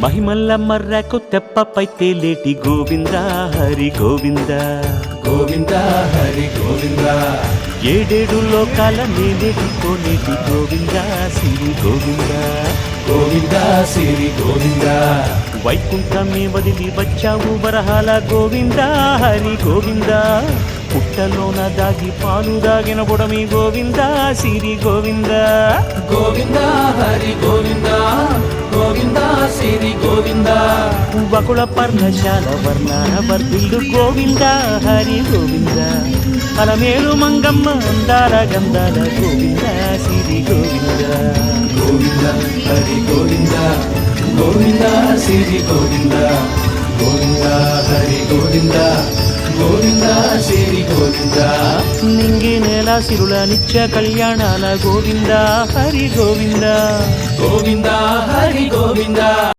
మహిమల్ల మర్రకు తెప్పపై తేలేటి గోవింద హరి గోవింద గోవింద హరి గోవింద ఏడేడు లోకాల నేనేటి కోనేటి గోవింద శ్రీ గోవింద గోవింద శ్రీ గోవింద వైకుంఠమే వదిలి వచ్చావు వరహాల గోవింద హరి గోవింద పుట్టలోన దాగి పాలు దాగిన బుడమి గోవింద శ్రీ గోవింద గోవింద హరి గోవింద గోవింద శ్రీ గోవింద బకుళ పర్ణశాల వర్ణాన వర్ధిల్లు గోవింద హరి గోవింద అలమేలు మంగమ్మ అందాల గంధాల గోవింద శ్రీ గోవింద గోవింద హరి గోవింద గోవింద శ్రీ గోవింద గోవింద హరి గోవింద గోవింద శ్రీ గోవింద నింగి నేల సిరుల నిత్య కళ్యాణాల గోవింద హరి గోవింద గోవింద హరి గోవింద